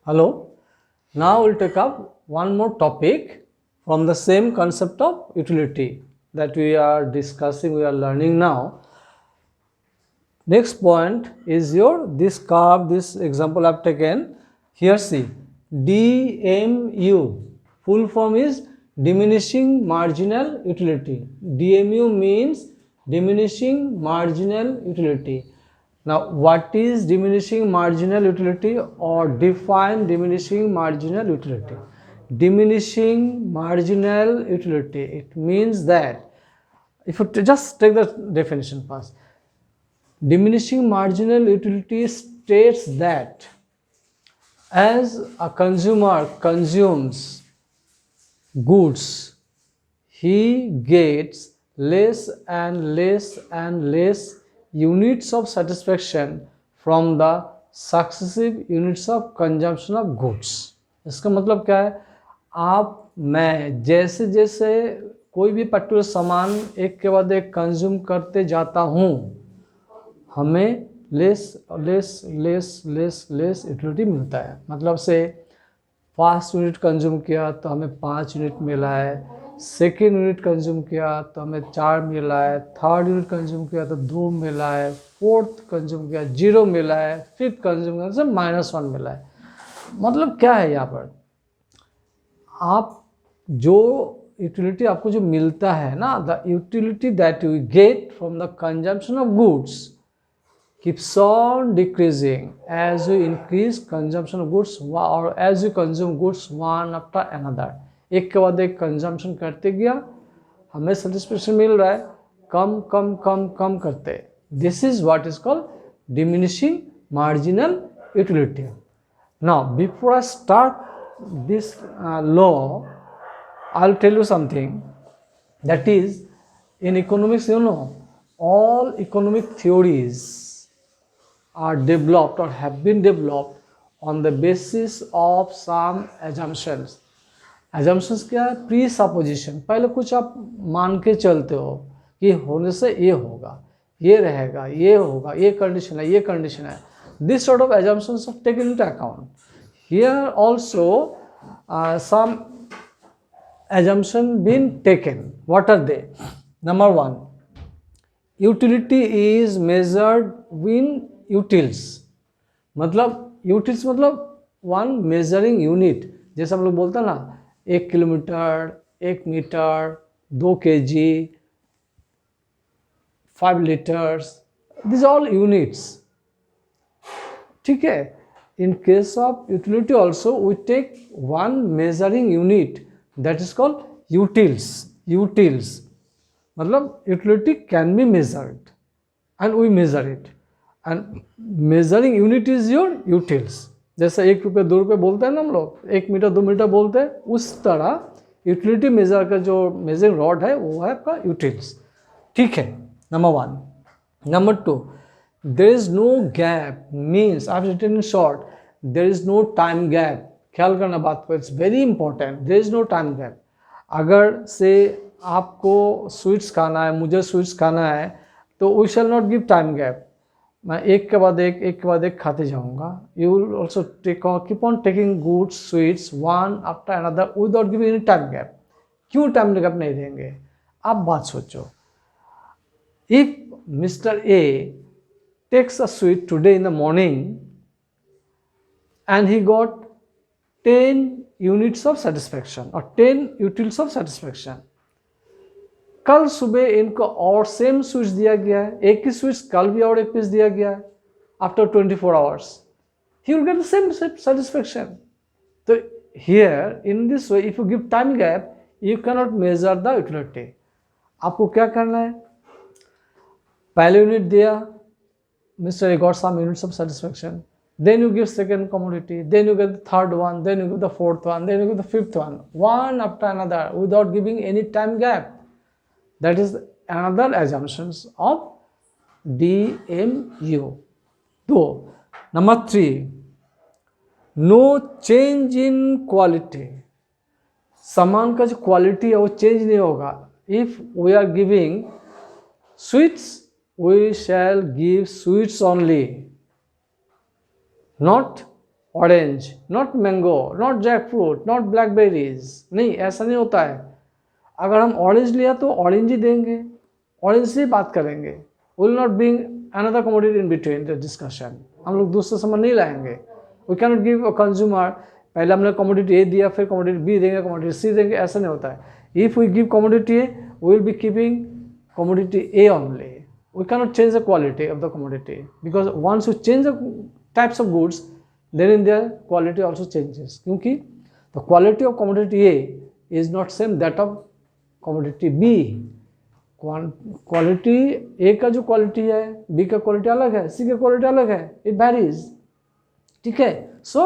Hello. Now we'll take up one more topic from the same concept of utility that we are discussing, we are learning now. Next point is your this curve, this example I've taken. Here see, DMU, full form is diminishing marginal utility. DMU means diminishing marginal utility. Now, what is diminishing marginal utility, or define diminishing marginal utility? Diminishing marginal utility, it means that, if you just take the definition first, diminishing marginal utility states that as a consumer consumes goods, he gets less and less and less units of satisfaction from the successive units of consumption of goods. इसका मतलब क्या है? आप मैं जैसे जैसे कोई भी पर्टिकुलर सामान एक के बाद एक कंज्यूम करते जाता हूँ, हमें less less less less less utility मिलता है. मतलब से 5 यूनिट कंज्यूम किया तो हमें 5 यूनिट मिला है, सेकेंड यूनिट कंज्यूम किया तो हमें 4 मिला है, थर्ड यूनिट कंज्यूम किया तो 2 मिला है, फोर्थ कंज्यूम किया 0 मिला है, फिफ्थ कंज्यूम किया तो -1 मिला है. मतलब क्या है यहाँ पर, आप जो यूटिलिटी आपको जो मिलता है ना, the utility that you get from the consumption of goods keeps on decreasing as you increase consumption of goods or as you consume goods one after another. एक के बाद एक कंजम्पशन करते गया, हमें सेटिस्फेक्शन मिल रहा है, कम कम कम कम करते. This is what is called diminishing marginal utility. Now before I start this law, I will tell you something that is, in economics, you know, all economic theories are developed or have been developed on the basis of some assumptions. Assumptions क्या है? Presupposition. पहले कुछ आप मान के चलते हो कि होने से ये होगा, ये रहेगा, ये होगा, ये कंडीशन है, ये कंडीशन है. This sort of assumptions are taken into account. Here also some assumption been taken. What are they? Number one, utility is measured in utils. मतलब यूटिल्स मतलब वन मेजरिंग यूनिट. जैसे हम लोग बोलते हैं ना, 1 kilometre, 1 metre, 2 kg, 5 litres, this all units. ठीक है. In case of utility also we take one measuring unit that is called utils. Utils मतलब utility can be measured and we measure it, and measuring unit is your utils. जैसे 1 रुपये 2 रुपये बोलते हैं ना हम लोग, 1 मीटर 2 मीटर बोलते हैं, उस तरह यूटिलिटी मेजर का जो मेजरिंग रॉड है वो है आपका यूटिल्स. ठीक है, number 1. Number 2, there is no gap, means I have written in short, there is no time gap. ख्याल करना बात को, it's very important. There is no time gap. अगर से आपको स्वीट्स खाना है, मुझे स्वीट्स खाना है, तो we shall not give time gap. मैं एक के बाद एक खाते जाऊंगा. You will also keep on taking goods sweets one after another without giving any time gap. क्यों टाइम गैप नहीं देंगे? आप बात सोचो. If mister A takes a sweet today in the morning and he got 10 units of satisfaction और 10 utils of satisfaction, कल सुबह इनको और सेम स्वीट्स दिया गया है, एक ही स्वीट्स कल भी और एक पीस दिया गया है, after 24 hours he will get the same satisfaction. तो here in this way if you give time gap you can not measure the utility. आपको क्या करना है? पहले यूनिट दिया, mister A got some units of satisfaction, then you give second commodity, then you get the third one, then you give the fourth one, then you give the fifth one after another without giving any time gap. That is another assumptions of DMU. So, number 3, no change in quality. सामान का जो quality है वो change नहीं होगा. If we are giving sweets, we shall give sweets only, not orange, not mango, not jackfruit, not blackberries, नहीं ऐसा नहीं होता है। अगर हम ऑरेंज लिया तो ऑरेंज ही देंगे, ऑरेंज से बात करेंगे, will not bring another commodity in between the discussion, हम लोग दूसरा सामान नहीं लाएंगे। We can not give a consumer, पहले हमने कमोडिटी ए दिया फिर कमोडिटी बी देंगे, कमोडिटी सी देंगे, ऐसा नहीं होता है। If we give commodity A, we will be keeping commodity A only, we cannot change the quality of the commodity, because once you change the types of goods, then in their quality also changes, क्योंकि the quality of commodity A is not same that of commodity B। Quality A का जो quality है B का quality अलग है, C का quality अलग है, it varies, ठीक है। so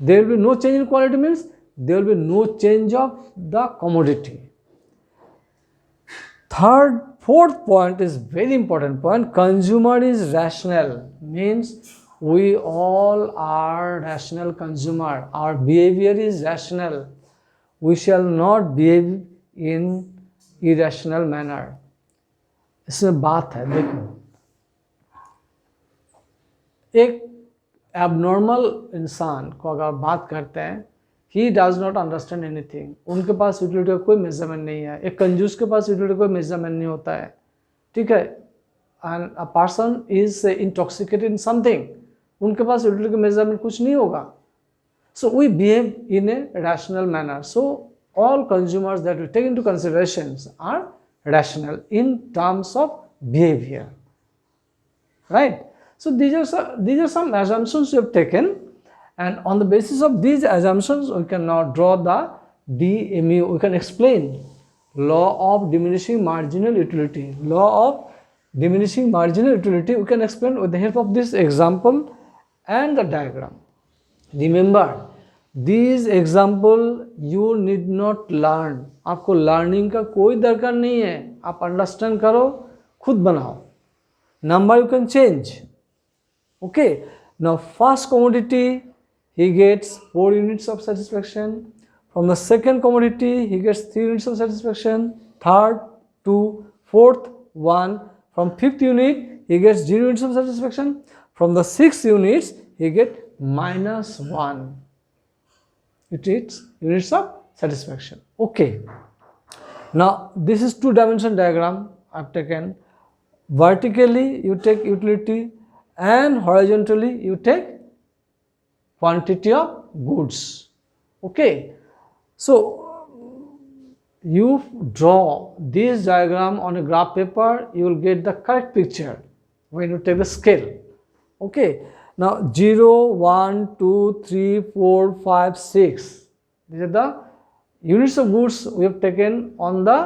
there will be no change in quality means there will be no change of the commodity। Fourth point is very important point, consumer is rational, means we all are rational consumer, our behavior is rational, we shall not behave in irrational manner। इसमें बात है, देखो एक abnormal इंसान को अगर बात करते हैं, he does not understand anything, उनके पास यूटिलिटी का कोई मेजरमेंट नहीं है। एक कंजूस के पास यूटिलिटी का कोई मेजरमेंट नहीं होता है, ठीक है। And a person is intoxicated in something, उनके पास यूटिलिटी का मेजरमेंट कुछ नहीं होगा। So we behave in a rational manner, so all consumers that we take into considerations are rational in terms of behaviour, right. So these are some assumptions we have taken, and on the basis of these assumptions we can now draw the DMU, we can explain law of diminishing marginal utility, law of diminishing marginal utility we can explain with the help of this example and the diagram। remember these example you need not learn, आपको learning का कोई दरकार नहीं है, आप understand करो, खुद बनाओ, number you can change। Okay, now first commodity he gets 4 units of satisfaction, from the second commodity he gets 3 units of satisfaction, third 2, fourth 1, from fifth unit he gets 0 units of satisfaction, from the sixth units he gets -1 units of satisfaction। Okay, now this is 2-dimensional diagram I've taken, vertically you take utility and horizontally you take quantity of goods। Okay, so you draw this diagram on a graph paper, you will get the correct picture when you take the scale। Okay, now 0 1 2 3 4 5 6, these are the units of goods we have taken on the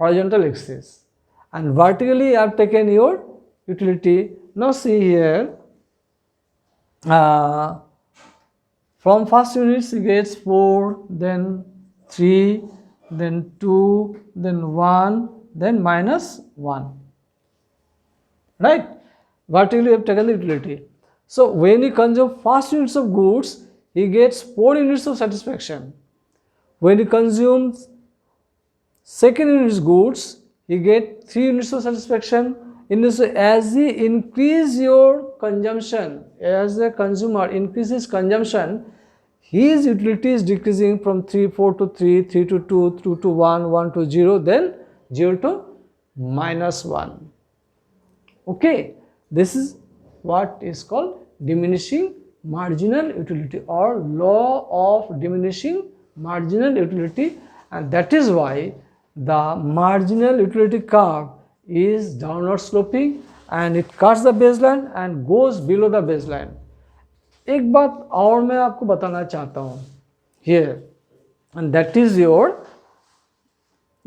horizontal axis, and vertically I have taken your utility। Now see here, from first units he gets 4, then 3, then 2, then 1, then -1, right? Vertically we have taken the utility. So when he consumes first units of goods he gets 4 units of satisfaction, when he consumes second units goods he gets 3 units of satisfaction। In this way, as you increase your consumption, as a consumer increases consumption, his utility is decreasing from 4 to 3, 3 to 2, 2 to 1, 1 to 0, then 0 to -1। Okay, this is what is called diminishing marginal utility or law of diminishing marginal utility, and that is why the marginal utility curve is downward sloping and it cuts the baseline and goes below the baseline। एक बात और मैं आपको बताना चाहता हूँ here, and that is your,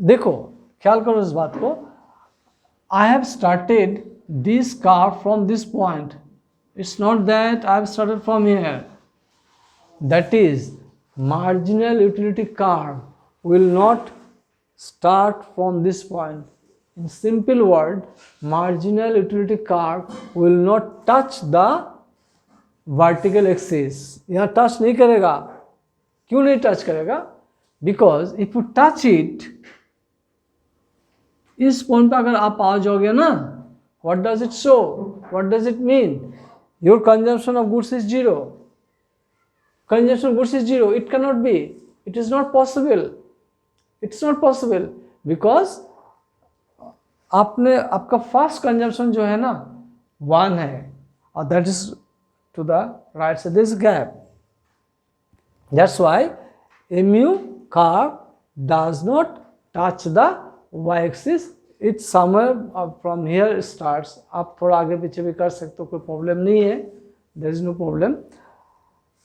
देखो ख्याल करो इस बात को, I have started this curve from this point, it's not that I have started from here, that is marginal utility curve will not start from this point। In simple word, marginal utility curve will not touch the vertical axis, यहाँ touch नहीं करेगा। क्यों नहीं touch करेगा? Because if you touch it, इस point पर अगर आप आ जाओगे ना, what does it show? What does it mean? your consumption of goods is zero. Consumption of goods is zero. It cannot be. It is not possible. It's not possible because आपका first consumption जो है ना 1 है और that is to the right side this gap. That's why MU curve does not touch the y-axis. It's somewhere from here it starts. आप थोड़ा आगे पीछे भी कर सकते हो, कोई प्रॉब्लम नहीं है. There is no problem.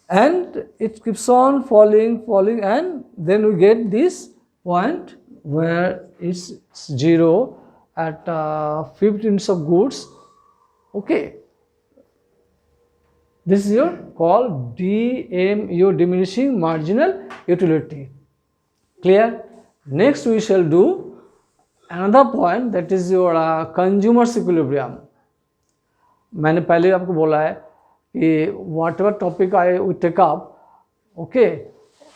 And it keeps on falling, and then we get this point where it's 0 at 50 units of goods. Okay. This is your called DMU, diminishing marginal utility. Clear? Next we shall do another point, that is your consumer's equilibrium. मैंने पहले आपको बोला है कि whatever topic we take up, okay,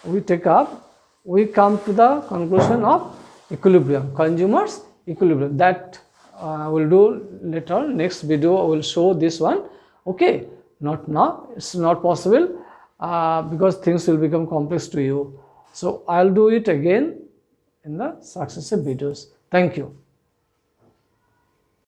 we come to the conclusion of equilibrium, consumer's equilibrium. That we'll do later. Next video I will show this one. Okay, not now, it's not possible because things will become complex to you. So I'll do it again in the successive videos. Thank you.